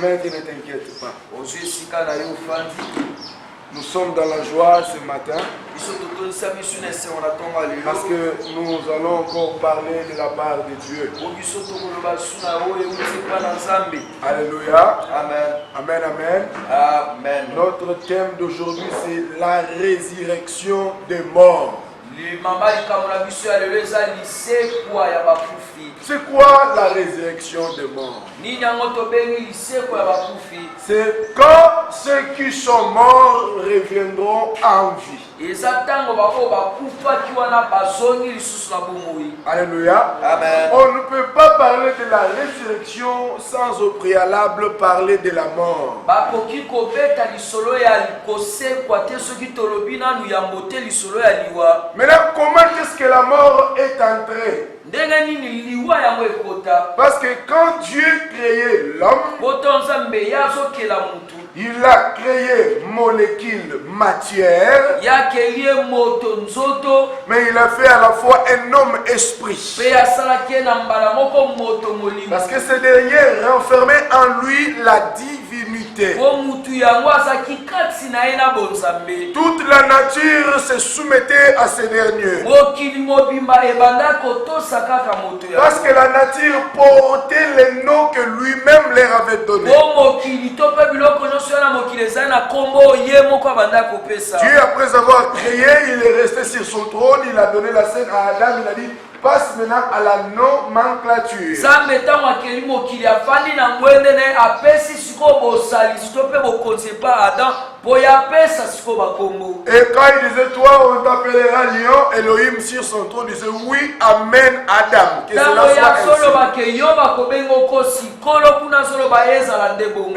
maître, ne t'inquiète pas. Nous sommes dans la joie ce matin parce que nous allons encore parler de la part de Dieu. Alléluia. Amen. Amen, amen. Amen. Notre thème d'aujourd'hui, c'est la résurrection des morts. C'est quoi la résurrection des morts? C'est quand ceux qui sont morts reviendront en vie. Alléluia. Amen. On ne peut pas parler de la résurrection sans au préalable parler de la mort. Maintenant, comment est-ce que la mort est entrée? Parce que quand Dieu créait l'homme, il a créé molécules matière, mais il a fait à la fois un homme esprit. Parce que ce dernier renfermait en lui la divinité. Toute la nature se soumettait à ce dernier. Parce que la nature portait les noms que lui-même leur avait donnés. Dieu, après avoir créé, il est resté sur son trône, il a donné la scène à Adam, il a dit, passe maintenant à la nomenclature. Et quand il disait, toi, on t'appellera lion, Elohim sur son trône disait, oui, amen, Adam. Que cela soit ainsi.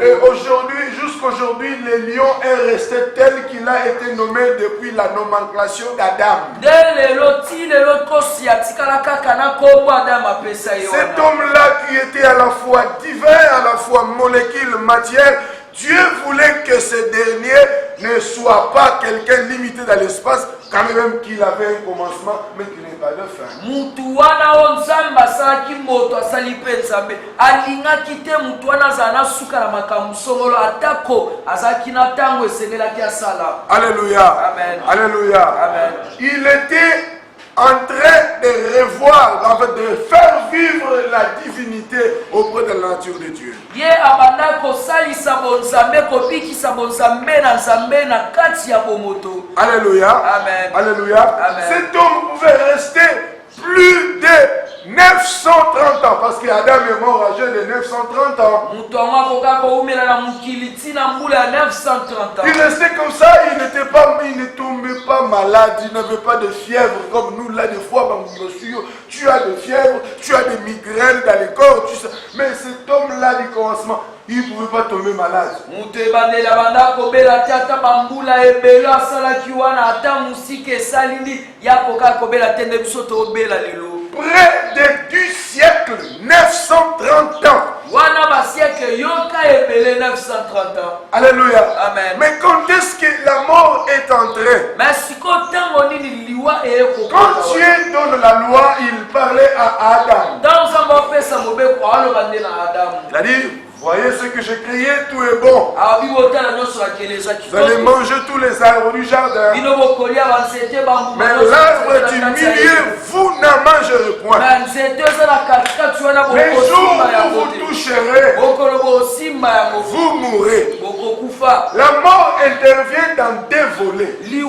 Et aujourd'hui, jusqu'aujourd'hui, le lion est resté tel qu'il a été nommé depuis la nomenclature d'Adam. Cet homme-là qui était à la fois divin, à la fois molécule, matière, Dieu voulait que ce dernier ne soit pas quelqu'un limité dans l'espace, quand même qu'il avait un commencement, mais qu'il n'ait pas de fin. Alléluia. Amen. Alléluia. Amen. Il était en train de revoir, en fait, de faire vivre la divinité auprès de la nature de Dieu. Alléluia. Amen. Alléluia. Amen. Cet homme pouvait rester plus de 930 ans, parce qu'Adam est mort âgé de 930 ans. Il restait comme ça, il ne tombait pas malade, il n'avait pas de fièvre comme nous là des fois, monsieur, tu as de fièvre, tu as des migraines dans le corps, tu sais. Mais cet homme-là du commencement, il ne pouvait pas tomber malade. Près de 10 siècles, 930 ans. Alléluia. Amen. Mais quand est-ce que la mort est entrée? Quand Dieu donne la loi, il parlait à Adam. Il a dit, voyez ce que j'ai créé, tout est bon. Vous allez manger tous les arbres du jardin. Mais l'arbre du milieu, vous n'en mangerez point. Les jours où vous toucherez, vous mourrez. La mort intervient dans deux volets. Il y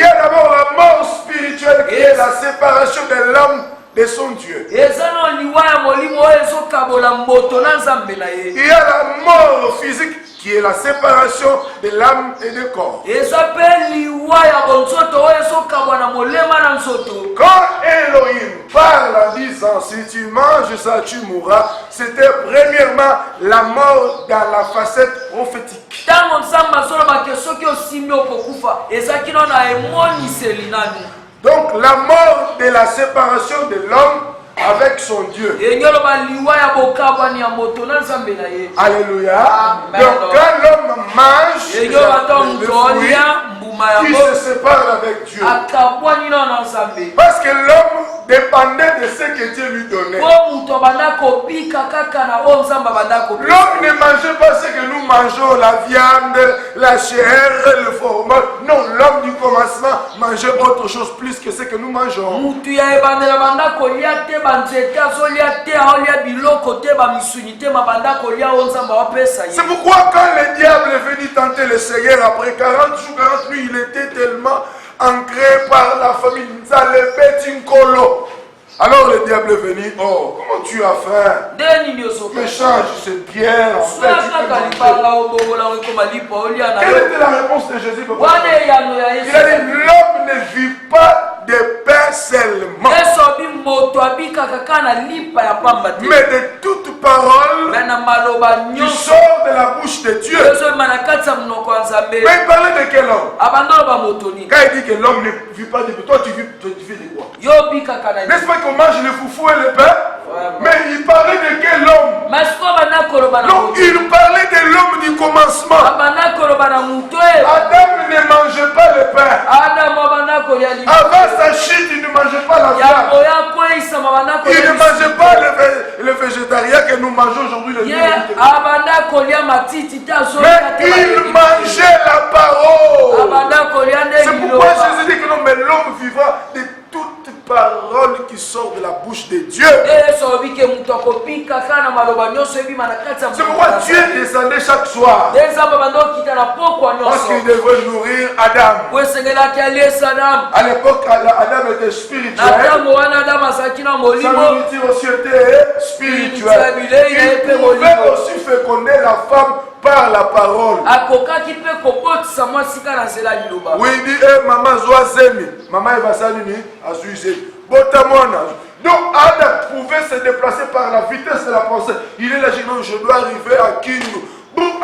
a d'abord la mort spirituelle qui est la séparation de l'homme de son Dieu. Il y a la mort physique qui est la séparation de l'âme et du corps. Quand Elohim parle en disant si tu manges ça tu mourras, c'était premièrement la mort dans la facette prophétique. Donc la mort de la séparation de l'homme avec son Dieu. Alléluia. Amen. Donc quand l'homme mange le fruit, qui se sépare avec Dieu. Parce que l'homme dépendait de ce que Dieu lui donnait. L'homme ne mangeait pas ce que nous mangeons, la viande, la chair, le fromage. Non, l'homme du commencement mangeait autre chose plus que ce que nous mangeons. C'est pourquoi quand le diable est venu tenter le Seigneur après 40 jours, 40 nuits, il était tellement ancré par la famille Nzale Betinkolo. Alors le diable est venu, oh, comment tu as faim? Mais change cette pierre en fait. Quelle était la réponse de Jésus? Il a dit, l'homme ne vit pas de pain seulement, mais de toute parole qui sort de la bouche de Dieu. Mais il parlait de quel homme? Quand il dit que l'homme ne vit pas de pain, toi tu vis de quoi? N'est-ce pas qu'on mange le foufou et le pain? Mais il parlait de quel homme? Non, il parlait de l'homme du commencement. Adam ne mangeait pas le pain. Avant sa chute, il ne mangeait pas la viande. Il ne mangeait pas le végétarien que nous mangeons aujourd'hui. Mais il mangeait la parole. C'est pourquoi Jésus dit que non, mais l'homme vivra de toute parole qui sort de la bouche de Dieu. C'est pourquoi Dieu descendait chaque soir. Parce qu'il devait nourrir Adam. À l'époque, Adam était spirituel. Sa nourriture aussi était spirituelle. Il pouvait aussi féconder la femme par la parole. Oui, il dit, maman Zoazemi, maman Eva Salini, Azuizé, Botamona. Donc Adam pouvait se déplacer par la vitesse de la pensée. Il est là, je dois arriver à Kindu. Boum,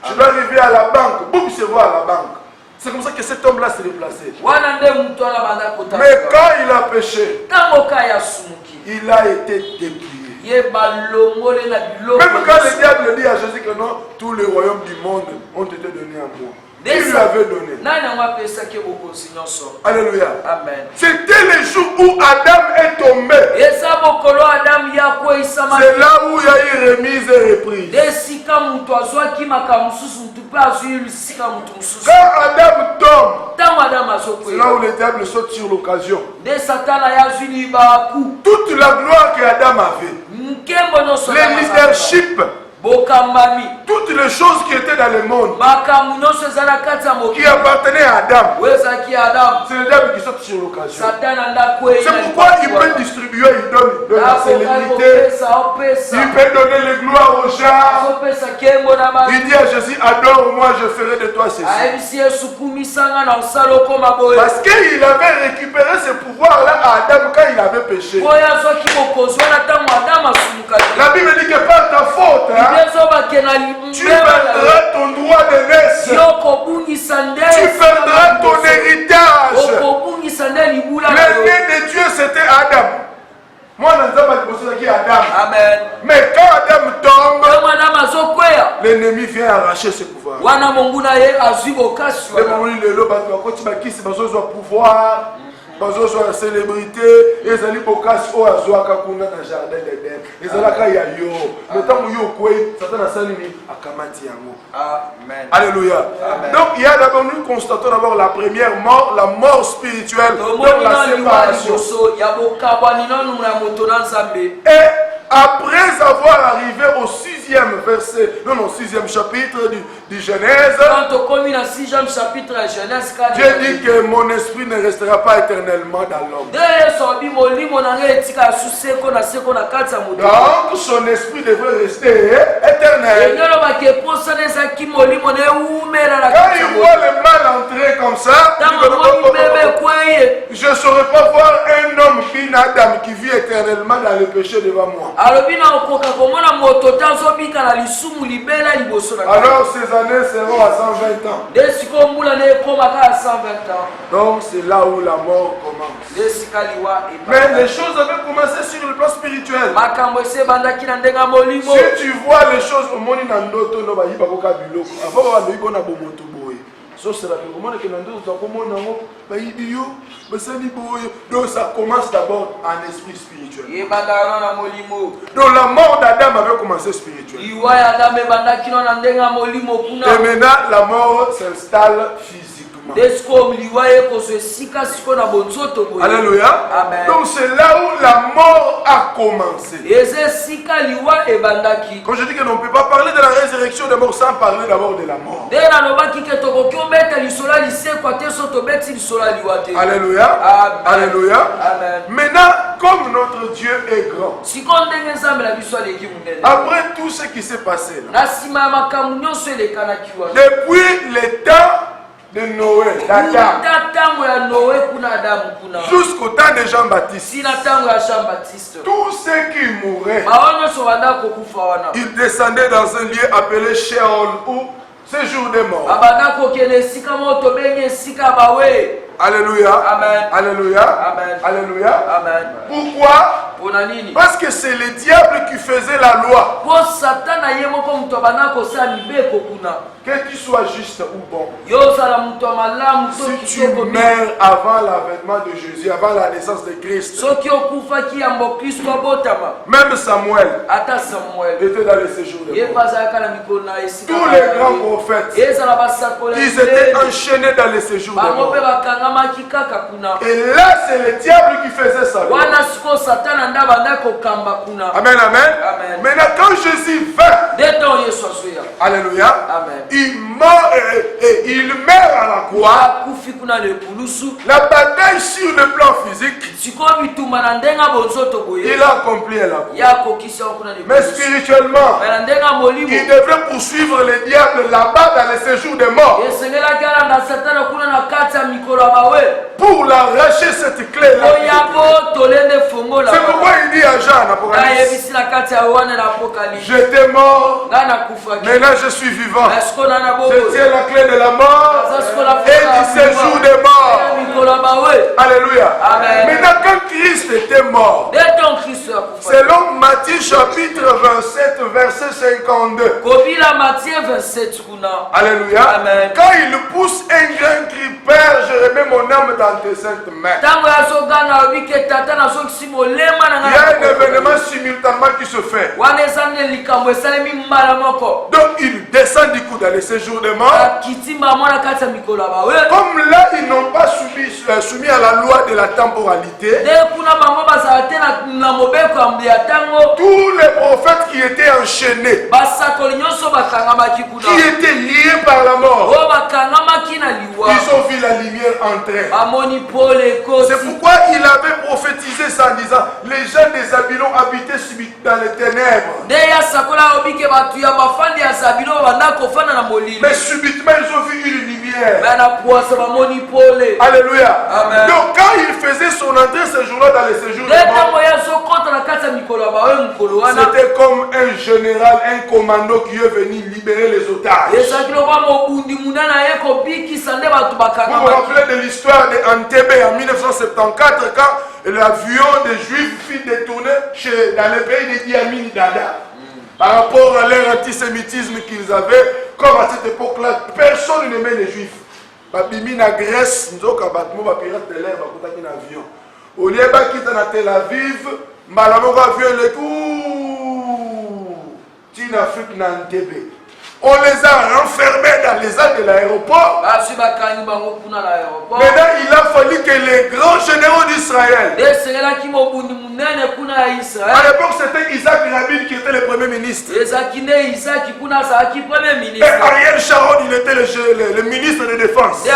je dois arriver à la banque. Boum, il se voit à la banque. C'est comme ça que cet homme-là s'est déplacé. Mais quand il a péché, il a été déplié. Même quand le diable dit à Jésus que non, tous les royaumes du monde ont été donnés à moi. Il lui avait donné. Alléluia. Amen. C'était le jour où Adam est tombé. C'est là où il y a eu remise et reprise. Quand Adam tombe, c'est là où le diable saute sur l'occasion. Toute la gloire que Adam avait, le leadership, toutes les choses qui étaient dans le monde, qui appartenaient à Adam, c'est le diable qui saute sur l'occasion. C'est pourquoi il peut distribuer, il donne la célébrité, il peut donner les gloires aux gens. Il dit à Jésus, adore-moi, je ferai de toi ceci. Parce qu'il avait récupéré ce pouvoir-là à Adam quand il avait péché. La Bible dit que par ta faute, tu perdras ton droit de naissance. Tu perdras ton héritage. L'aîné de Dieu, c'était Adam. Moi, je ne sais pas Adam. Amen. Mais quand Adam tombe, l'ennemi vient arracher ce pouvoir. Pouvoir. La célébrité, et les bocas au azoaka kuna na jardin d'Éden. Les alaka yayo. Mais tant que yo kwe, Satan a salini akamati yango. Amen. Alléluia. Donc il y a d'abord nous constatons d'abord la première mort, la mort spirituelle, donc la séparation. Et après avoir arrivé au 6e verset, sixième chapitre du Genèse, Dieu dit que mon esprit ne restera pas éternellement dans l'homme. Donc son esprit devrait rester éternel. Quand il voit le mal entrer comme ça, je ne saurais pas voir un homme qui vit éternellement dans le péché devant moi. Alors ces années seront à 120 ans. Donc c'est là où la mort commence. Mais les choses avaient commencé sur le plan spirituel. Si tu vois les choses au monde, Donc ça commence d'abord en esprit spirituel. Donc la mort d'Adam avait commencé spirituel. Et maintenant la mort s'installe physiquement. Alléluia. Donc c'est là où la mort a commencé. Quand je dis que l'on ne peut pas parler de la résurrection des morts sans parler d'abord de la mort. Alléluia. Alléluia. Maintenant, comme notre Dieu est grand, après tout ce qui s'est passé là, depuis les temps de Noé, jusqu'au temps de Jean-Baptiste, tous ceux qui mouraient, ils descendaient dans un lieu appelé Sheol ou séjour des morts. Alléluia. Amen. Alléluia. Amen. Alléluia. Amen. Pourquoi? Parce que c'est le diable qui faisait la loi. Que tu sois juste ou bon, si tu meurs avant l'avènement de Jésus, avant la naissance de Christ, même Samuel était dans le séjour des morts. Tous les grands prophètes, ils étaient enchaînés dans le séjour des morts. Et là, c'est le diable qui faisait ça. Amen, amen. Maintenant, quand Jésus vint, alléluia, il meurt à la croix. La bataille sur le plan physique, il a accompli la croix. Mais spirituellement, il devrait poursuivre le diable là-bas dans le séjour des morts pour l'arracher cette clé-là. C'est pourquoi il dit à Jean, Apocalypse, j'étais mort, maintenant je suis vivant. Je tiens la clé de la mort et du séjour des morts. Alléluia. Maintenant, quand Christ était mort, selon Matthieu chapitre 27, verset 52. Alléluia. Quand il pousse un grand cri, Père, je remets mon âme dans tes saintes mains. Il y a un événement simultanément qui se fait. Donc il descend du coup dans les séjours des morts. Comme là, ils n'ont pas soumis à la loi de la temporalité. Tous les prophètes qui étaient enchaînés, qui étaient liés par la mort, ils ont vu la lumière entrer. C'est pourquoi il avait prophétisé ça en disant, les gens des Zabylon habitaient dans les ténèbres. Mais subitement ils ont vu une lumière. Alléluia. Amen. Donc quand il faisait son entrée ce jour-là dans les séjours des morts, c'était comme un général, un commando qui est venu libérer les otages. Vous vous rappelez de l'histoire de Entebbe en 1974 quand l'avion des Juifs fut détourné dans le pays de Diamine Dada. Par rapport à leur antisémitisme qu'ils avaient, comme à cette époque-là, personne n'aimait les Juifs. Babimi na Grèce, nous avons pirate de l'air, nous avons un avion. Au lieu de quitter Tel Aviv, nous avons un avion, nous avons on les a renfermés dans les ailes de l'aéroport. Maintenant, il a fallu que les grands généraux d'Israël, à l'époque c'était Isaac Rabin qui était le premier ministre. Et Ariel Sharon, il était le ministre de défense. Et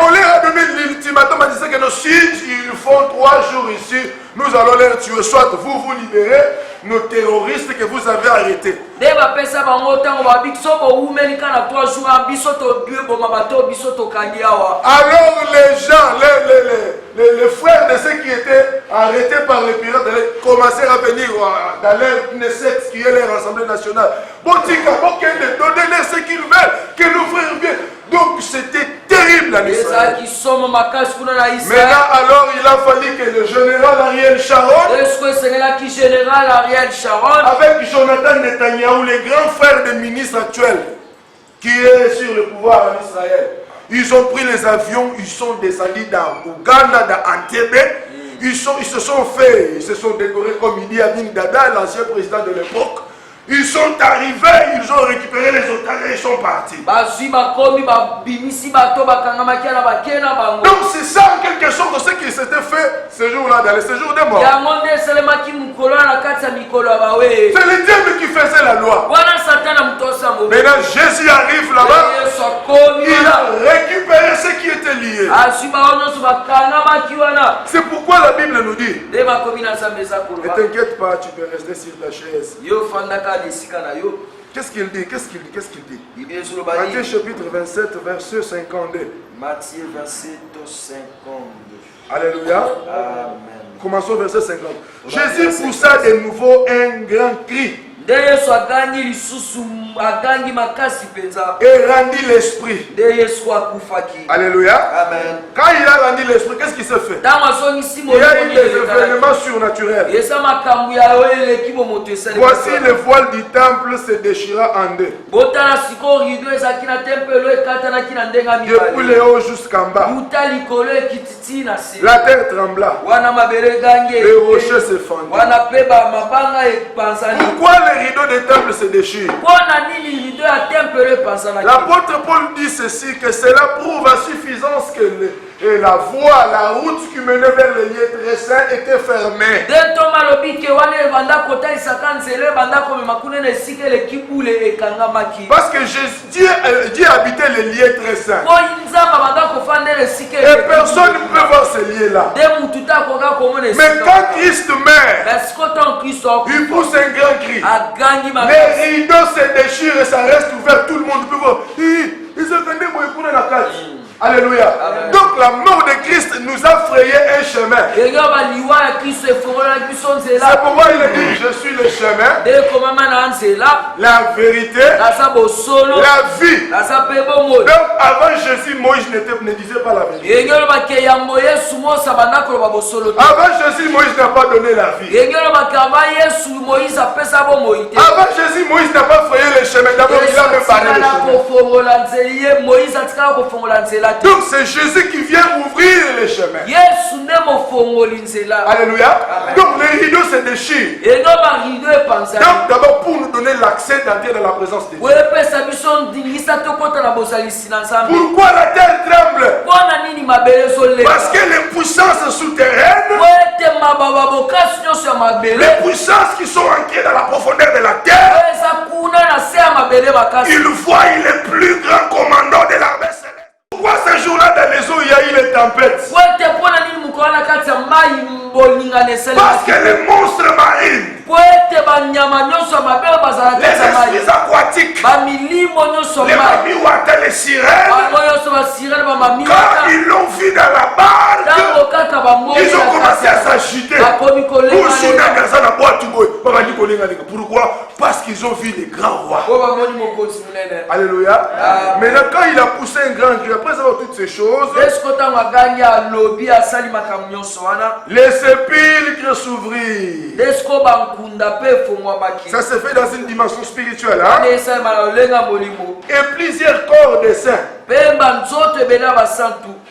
on leur a donné l'ultimatum en disant que si ils font 3 jours ici, nous allons les tuer. Soit vous vous libérez nos terroristes que vous avez arrêtés. Alors les gens, les frères de ceux qui étaient arrêtés par les pirates commencèrent à venir dans leur Knesset, qui est leur Assemblée nationale. Donnez-les ce qu'ils veulent, que nos frères viennent. Donc c'était terrible en Israël. Maintenant alors il a fallu que le général Ariel Sharon, avec Jonathan Netanyahu, les grands frères des ministres actuels, qui est sur le pouvoir en Israël. Ils ont pris les avions, ils sont descendus dans Ouganda, dans Entebbe. Ils se sont décorés comme Idi Amin Dada, l'ancien président de l'époque. Ils sont arrivés, ils ont récupéré les otages et ils sont partis. Donc c'est ça en quelque sorte ce qui s'était fait ce jour-là, dans le séjour des morts. C'est le diable qui faisait la loi. Maintenant Jésus arrive là-bas, il a récupéré ce qui était lié. C'est pourquoi la Bible nous dit, ne t'inquiète pas, tu peux rester sur ta chaise. Qu'est-ce qu'il dit? Matthieu chapitre 27, verset 52. Matthieu 27, 52. Alléluia. Amen. Commençons verset 50. Jésus poussa de nouveau un grand cri. Et rendit l'esprit. Alléluia. Amen. Quand il a rendu l'esprit, qu'est-ce qui se fait? Il y a eu des événements surnaturels. Voici le voile du temple se déchira en deux. Depuis le haut jusqu'en bas. La terre trembla. Les rochers se fendaient. Pourquoi les rideaux des temples se déchirent? L'apôtre Paul dit ceci, que cela prouve à suffisance que la voie, la route qui menait vers le lieu très saint était fermée. Parce que Dieu habitait le lieu très saint. Et personne ne peut voir ce lieu-là. Mais quand Christ meurt, il pousse un grand cri. Les rideaux se déchirent et ça reste ouvert. Tout le monde peut voir. Ils se font des la cage. Alléluia. Amen. Donc la mort de Christ nous a frayé un chemin. C'est pourquoi il a dit, je suis le chemin, la vérité, la vie. Donc avant Jésus, Moïse ne disait pas la vérité. Avant Jésus, Moïse n'a pas donné la vie. Avant Jésus, Moïse n'a pas frayé le chemin. D'abord il a même parlé le chemin. Donc c'est Jésus qui vient ouvrir les chemins. Alléluia. Amen. Donc les rideaux se déchirent. Donc d'abord pour nous donner l'accès d'entrer dans la présence de Dieu. Pourquoi la terre tremble? Parce que les puissances souterraines, les puissances qui sont ancrées dans la profondeur de la terre, ils voient les plus grands commandants de l'armée céleste. Pourquoi ce jour-là dans les eaux il y a eu les tempêtes? Parce que les monstres marines, les esprits aquatiques, les mamiwata, les sirènes, quand ils l'ont vu dans la barque, ils ont commencé à s'agiter. Pourquoi? Parce qu'ils ont vu les grands rois. Alléluia. Maintenant quand il a poussé un grand cri, après avoir toutes ces choses, les sépulcres s'ouvrirent. Ça se fait dans une dimension spirituelle. Hein? Et plusieurs corps de saints.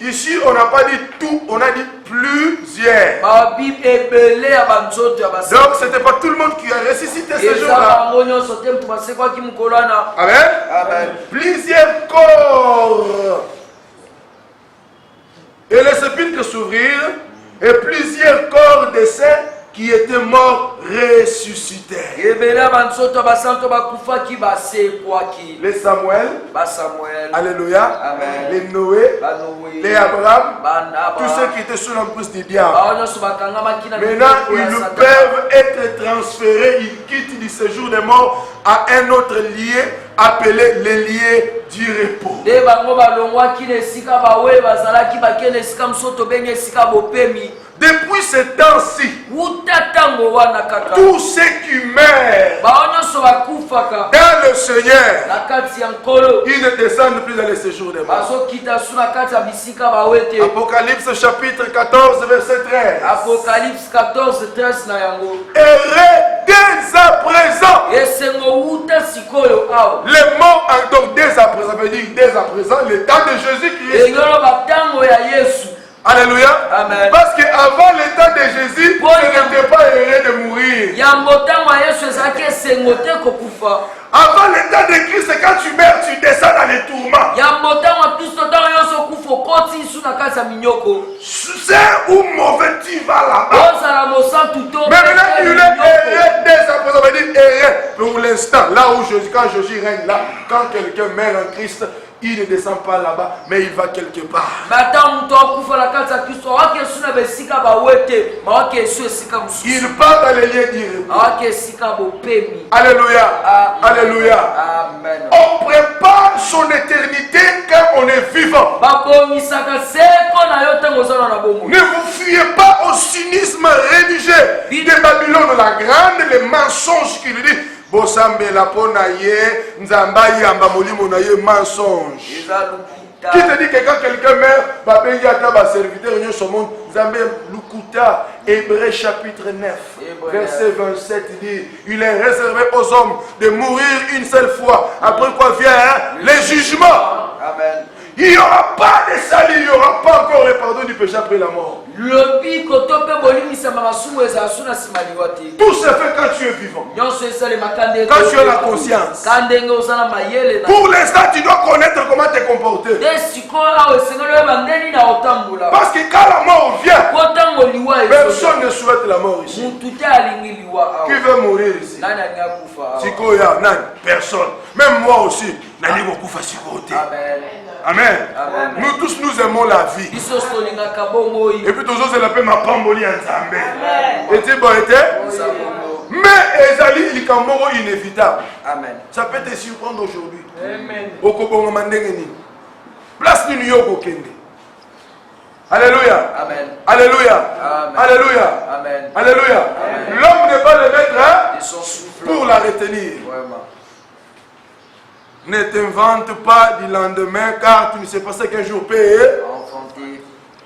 Ici on n'a pas dit tout, on a dit plusieurs. Donc c'était pas tout le monde qui a ressuscité ce jour-là. Amen. Amen. Plusieurs corps. Et les sépulcres s'ouvrirent et plusieurs corps de saints qui étaient morts ressuscitèrent. Les Samuel, alléluia, amen. Les Noé, les Abraham, tous ceux qui étaient sous l'emprise du diable. Maintenant, ils peuvent être transférés, ils quittent du séjour des morts à un autre lieu appelé le lieu du repos. Depuis ce temps-ci, tous ceux qui meurent dans le Seigneur, ils ne descendent plus dans les séjours des morts. Apocalypse chapitre 14, verset 13. Apocalypse 14, 13. Heureux dès à présent. Les morts, donc dès à présent, dès à présent le temps de Jésus-Christ. Engelo batango ya Yesu. Alléluia. Amen. Parce qu'avant le temps de Jésus, Bon, ce n'était pas heureux de mourir. Yambo tango ya Yesu ezalaki esengo te kokufa. Avant le temps de Christ, quand tu meurs, tu descends dans les tourments. Yambo tango ya Kristo tango nyonso okufa okoti isu na kati ya minyoko. C'est où mauvais tu vas là-bas. Ozala mosantu to. Mais maintenant, il est heureux dès à présent. On va dire heureux pour l'instant. Là où Jésus, quand Jésus règne là, quand quelqu'un meurt en Christ, il ne descend pas là-bas, mais il va quelque part. Il part dans les lieux d'irréprochable. Alléluia. Alléluia. Amen. On prépare son éternité quand on est vivant. Ne vous fuyez pas au cynisme religieux de Babylone, la grande, les mensonges qu'il dit. Bosambe la ponaye, nzamba yamba molimo na ye mensonge. Qui te dit que quand quelqu'un meurt, va payer à ta serviteur, il y a son monde. Nzambe Lukuta, Hébreux chapitre 9, verset 27 dit, il est réservé aux hommes de mourir une seule fois. Après quoi vient le jugement. Amen. Il n'y aura pas de salut, il n'y aura pas encore le pardon du péché après la mort. Tout se fait quand tu es vivant. Quand tu as la conscience. Pour l'instant, tu dois connaître comment te comporter. Parce que quand la mort vient, personne ne souhaite la mort ici. Qui veut mourir ici? Personne. Même moi aussi. Amen. Amen. Nous tous nous aimons la vie. Et puis tous autres l'appellent ma pamboli en Zambé. Et tu bon mais Ezali il est inévitable. Amen. Ça peut te surprendre aujourd'hui. Amen. Okobongo mandengeni. Place ni Yoko Kende. Alléluia. Amen. Alléluia. Amen. Alléluia. Amen. Alléluia. L'homme n'est pas le maître pour la retenir. Vraiment. Ne t'invente pas du lendemain car tu ne sais pas ce qu'un jour peut.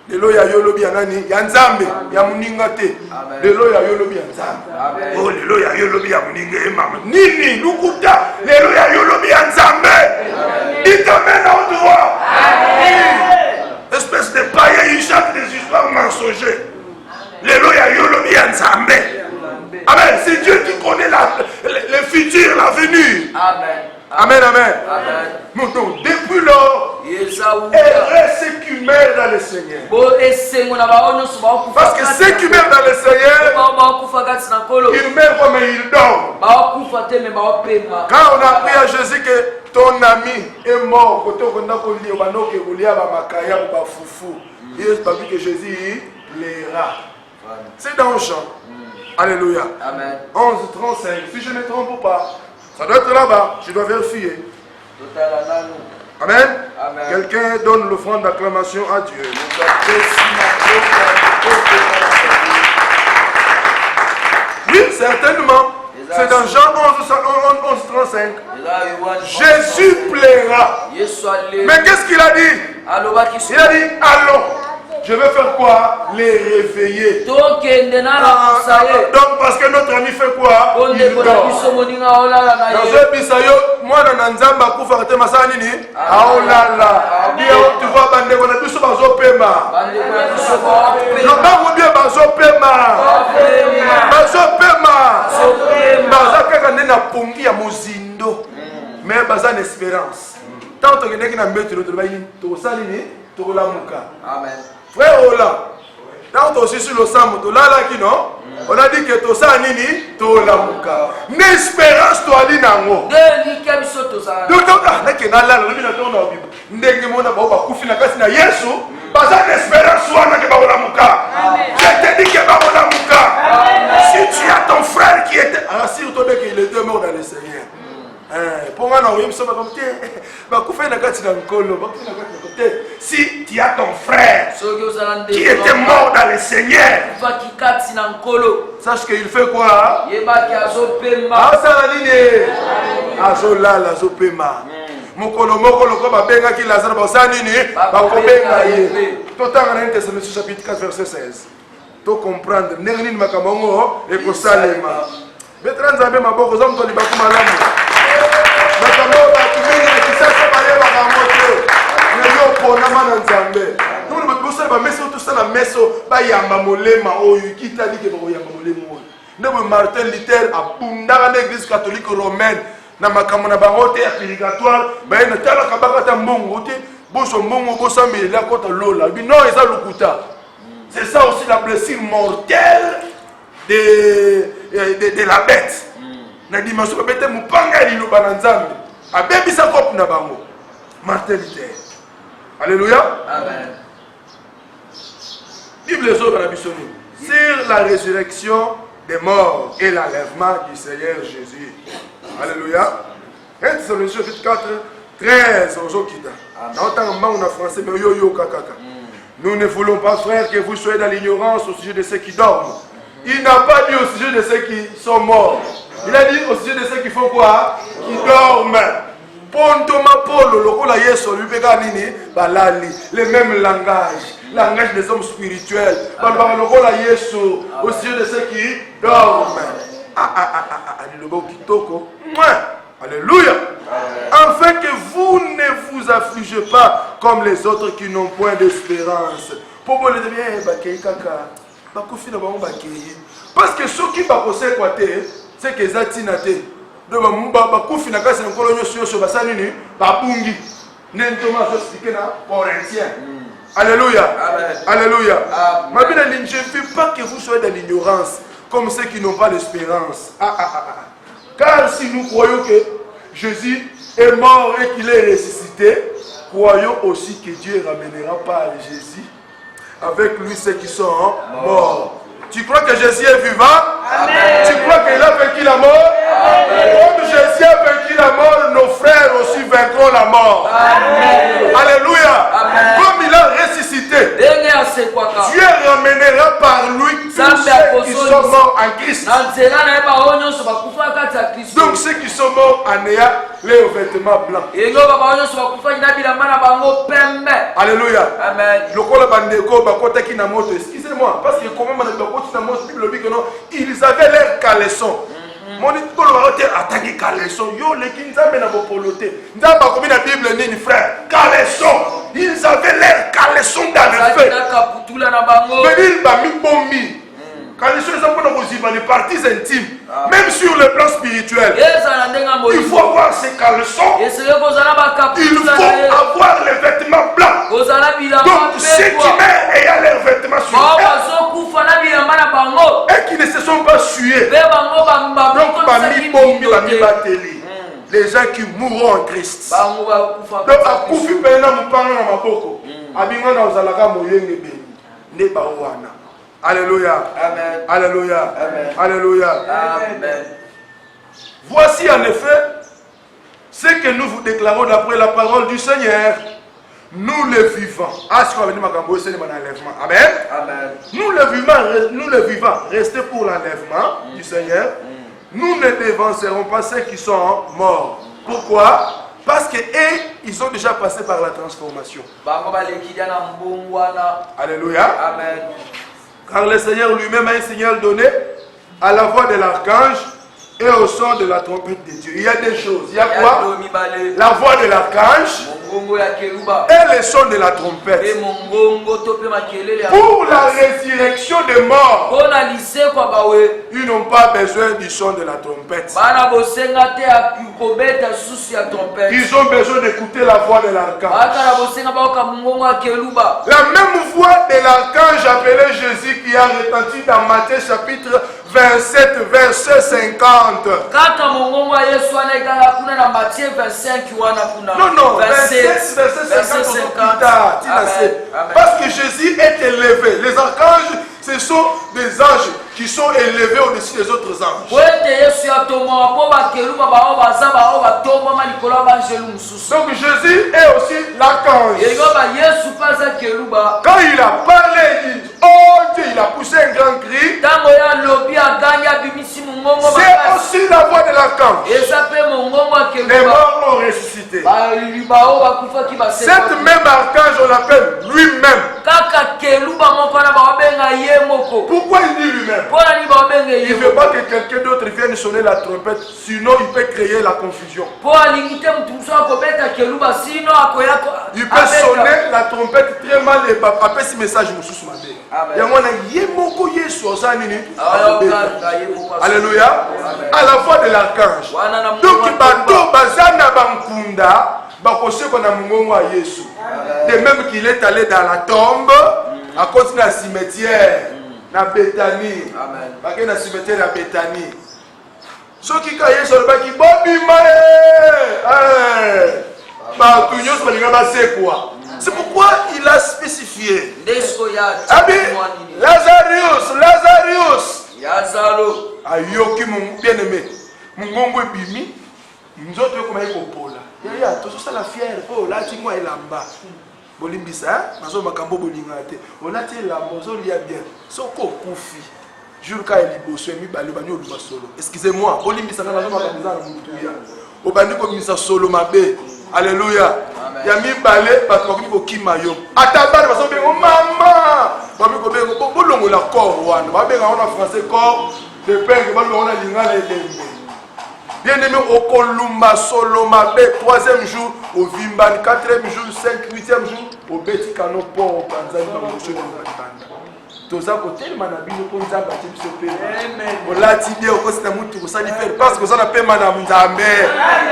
Lelo ya yolobi ya nani ya nzambe ya muninga te. Lelo ya yolobi ya nzambe. Oh lelo ya yolobi ya muninga mama. Nini lukuta lelo ya yolobi ya nzambe. Il t'amène au droit. Espèce de païen, il chante des histoires mensongères. Lelo ya yolobi ya nzambe. Amen. C'est Dieu qui connaît le futur, l'avenir. Amen. Amen, amen. Amen. Donc, depuis lors, heureux ceux qui meurent dans le Seigneur. Parce que ceux qui meurent dans le Seigneur, ils meurent comme ils dorment. Quand on a appris à Jésus que ton ami est mort, il est pas vu que Jésus plaira. C'est dans le chant. Alléluia. Amen. 11:35. Si je ne me trompe pas. Ça doit être là-bas, je dois vérifier. Amen. Amen. Quelqu'un donne l'offrande d'acclamation à Dieu. Oui, certainement. C'est dans Jean 11:35. Jésus plaira. Mais qu'est-ce qu'il a dit? Il a dit, allons. Je vais faire quoi? Les réveiller. Donc parce que notre ami fait quoi? Il dort. Moi dans Nzamba kufa te masani ni aolala. Tu vois bande kona biso bazopema. Non ba bien bazopema. Bazopema. Bazaka na pongi ya mozindo. Mais bazan espérance. Tant que neki na mettre to baini to sali ni to la muka. Amen. Frère Ola, quand on est sur le sang, on a dit que tout ça nini, tout la muka. N'espérance toi li nango. Donc là que na la le bina to na bible. Ndenge mona ba ba kufi na kasi na Yesu, baza d'espérance wana ke ba la muka. Je te dis que ba la muka. Si tu as ton frère qui était rassure-toi que il était mort dans le Seigneur. Si tu as ton frère qui était mort dans le Seigneur, sache qu'il fait quoi? Mokolo mokolo ko babenga ki Lazare bosani ni bakobenga ye. Totanga na Thessaloniciens chapitre 4 verset 16. To comprendre nengini makamongo e ko salema. Betran Nzambe maboko zo mtoli bakuma lamu. Makambo ba kimeni na kisasa ba yeba ba moto. meso ba yamba molema oyo qui t'a dit que ba yamba molema oyo ndebo Martin Luther abundaka na église catholique romaine na makambo na bango te ya purgatoire ba na tala kabaka ta mbongo te boso mbongo bosambela kota lola bino eza lukuta. C'est ça aussi la blessure mortelle de la bête. Na dimension ba bête mupanga liloba na nzambe abebisa kopu na bango. Martin Luther. Alléluia. Amen. Bible sur la résurrection des morts et l'enlèvement du Seigneur Jésus. Alléluia. 1 Thessaloniciens chapitre 4, 13. Nous ne voulons pas, frères, que vous soyez dans l'ignorance au sujet de ceux qui dorment. Il n'a pas dit au sujet de ceux qui sont morts. Il a dit au sujet de ceux qui font quoi? Qui dorment. Le même langage des hommes spirituels. Au sujet de ceux qui dorment. Alléluia. Afin que vous ne vous affligez pas comme les autres qui n'ont point d'espérance. Parce que ceux qui c'est que Zatinate. Alléluia. Alléluia. Je ne veux pas que vous soyez dans l'ignorance comme ceux qui n'ont pas d'espérance. Car si nous croyons que Jésus est mort et qu'il est ressuscité, croyons aussi que Dieu ramènera par Jésus avec lui ceux qui sont morts. Tu crois que Jésus est vivant? Amen. Tu crois qu'il a vaincu la mort? Amen. Comme Jésus a vaincu la mort, nos frères aussi vaincront la mort. Amen. Alléluia. Amen. Comme il a ressuscité, Dieu ramènera par lui tous ceux qui sont morts en Christ. Donc ceux qui sont morts en ayant leurs vêtements blancs. Alléluia. Amen. Excusez-moi, parce que comment ils avaient l'air caleçon. Mon attaqué caleçon. Yo les kinzambe na bopoloté. Ndamba comme la Bible ni frère. Caleçon. Ils avaient l'air caleçon dans le feu. Mais ils ba mi bombi. Caleçon ils ont les parties intimes. Même sur le plan spirituel. Il faut avoir ces caleçons. Il faut avoir les vêtements blancs. Donc ceux qui meurent ayant leurs vêtements sur eux et qui ne se sont pas sués. Donc les gens qui mourront en Christ. Donc à Koufi Pena Mupanga na Maboko. Abinga na ozalaka moyenge be. Ne ba wana. Alléluia. Amen. Alléluia. Amen. Alléluia. Amen. Voici en effet ce que nous vous déclarons d'après la parole du Seigneur. Nous les vivants. Amen. Amen. Nous les vivants, restez pour l'enlèvement du Seigneur. Nous ne dévancerons pas ceux qui sont morts. Pourquoi? Parce que ils ont déjà passé par la transformation. Alléluia. Amen. Car le Seigneur lui-même a un signal donné à la voix de l'archange et au son de la trompette de Dieu. Il y a des choses. Il y a quoi? La voix de l'archange et le son de la trompette. Pour la résurrection des morts, ils n'ont pas besoin du son de la trompette. Ils ont besoin d'écouter la voix de l'archange. La même voix de l'archange appelé Jésus qui a retenti dans Matthieu chapitre 27, verset 50. Non, verset 50. Parce que Jésus est élevé. Les archanges, ce sont des anges qui sont élevés au-dessus des autres anges. Donc Jésus est aussi l'archange. Quand il a parlé, il dit, oh Dieu, il a poussé un grand cri. C'est aussi la voix de l'archange. Les morts ont ressuscité. Cette même archange, on l'appelle lui-même. Pourquoi il dit lui-même? Il ne veut pas que quelqu'un d'autre vienne sonner la trompette, sinon il peut créer la confusion. Il peut sonner la trompette très mal et pas passer message. Il y a un Yesu Alléluia. À la voix de l'archange. Donc, Bando, Bazana, Bankunda, Bakose, qu'on a mon Yesu. De même qu'il est allé dans la tombe, à cause de la cimetière, na Bethanie. Parce que la cimetière à Bethanie. Ce qui est sur le bac, il c'est pourquoi il a spécifié. Lazarus. Ayoki mon bien-aimé. Mon gongo bimi. Nous autres comme il popola. Ya tout ça la fière. Oh là tu moi elamba. Bolimbisa, mazo makambo bolingate. On a ti la mozo lia bien. Soko kufi. Jour ka eliboso mi balo banyo lu solo. Excusez-moi. Bolimbisa na mazo makambo na mutuya. Obandi ko misa solo mabe. Alléluia. Ya mi balé parce que ko kimayo. Atabana parce que maman. Ba mi ko be ko bolongo la corps wana. Ba be nga en français corps de père que ba mi ona lingala edembe. Bien-aimé au Kolumba solo mabe 3e jour au Vimban 4e jour 5 8e jour au Beti Kano port au Tanzanie dans le monsieur de Uganda. Toza ko tellement na bino ko nzamba ti biso pe. Ola ti bien ko sina mutu ko sali faire parce que ça na pe mana nzambe.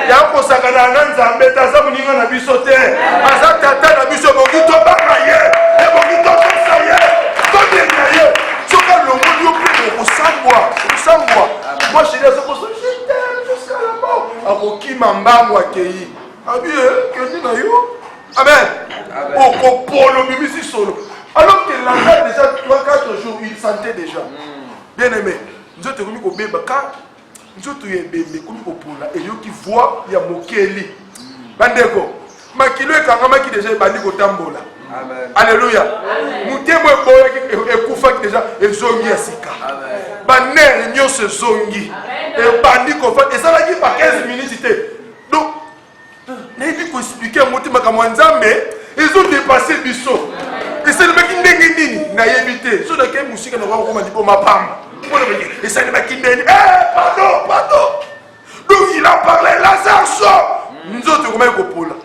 Ya ko sakana na nzambe taza muninga na biso te. Asa tata na biso bo kito banga ye. E bo kito ça ye. Ko bien ye. Soka lo mo yo pe ko sambwa. Moi je dis ça ko Akoki mambango akei. Abi que na yo. Amen. Okopolo bibisi solo. Alors que Lazare déjà 3-4 jours il sentait déjà. Bien aimé. Nous te komi ko beba ka. Nous te yebembe komi ko pola et yo qui voit ya mokeli. Bandeko. Makilo ekangama ki déjà bandi ko tambola. Amen. Alléluia. Mutemo boye ekufa ki déjà ezongi ya sika. Amen. Banere nyonso zongi. Et bandi ko fa et ça va qui par 15 minutes té. Donc n'est dit ko expliquer monter makamwa nzambe, ils ont dépassé biso. Et c'est le mec qui ndenge nini na yebité. So da ke musika na ko ma dipo mapamba. Et c'est le mec qui ndenge pardon. Donc il a parlé Lazare sort. Nous autres comment ko pola.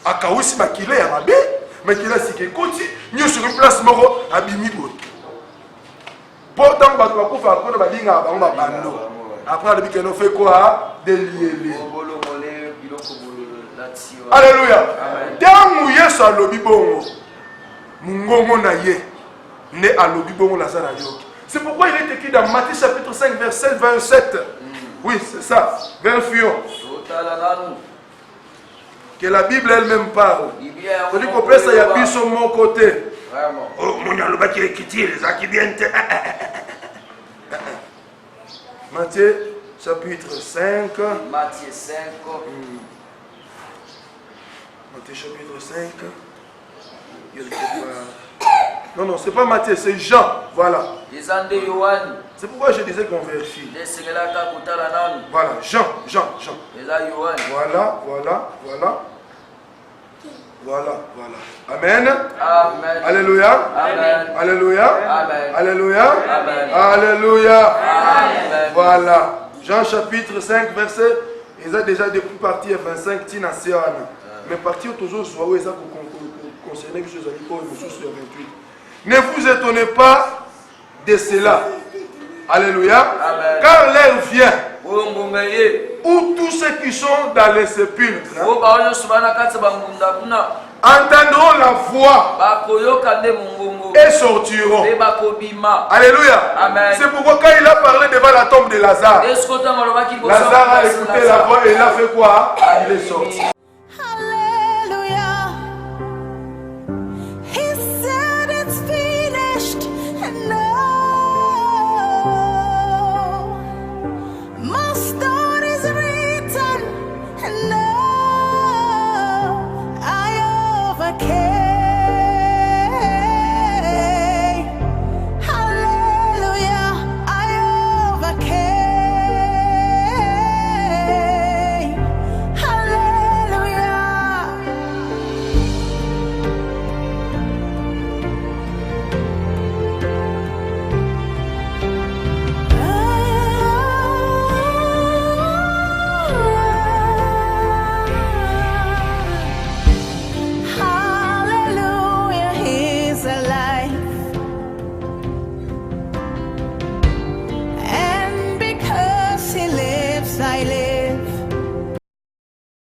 Akawisi makile ya mabe, makile sike koti, nyo sur une place moko abimi bo. Pourtant, après, on fait quoi? Délier. Alléluia. Tant Yesu a lobi bongo, mungongo na ye, né à lobi bongo Lazare yoki. C'est pourquoi il est écrit dans Matthieu chapitre 5, verset 27. Oui, c'est ça. Version. Que la Bible elle-même parle. On dit qu'on peut ça y a plus sur mon côté. Oh, mon yaloba qui est quitté, les qui viennent. Matthieu chapitre 5. Matthieu 5. Matthieu chapitre 5. Non, c'est pas Matthieu, c'est Jean. Voilà. C'est pourquoi je disais qu'on vérifie. Voilà, Jean. Voilà. Amen. Alléluia. Alléluia. Voilà. Jean chapitre 5, verset. Ils ont déjà depuis parti à 25 tina siana. Mais partir toujours soit où ça pour concerner que je suis sur 28. Ne vous étonnez pas de cela. Alléluia. Amen. Car l'heure vient où tous ceux qui sont dans les sépulcres entendront la voix et sortiront. Alléluia. C'est pourquoi quand il a parlé devant la tombe de Lazare, Lazare a écouté la voix et il a fait quoi? Il est sorti.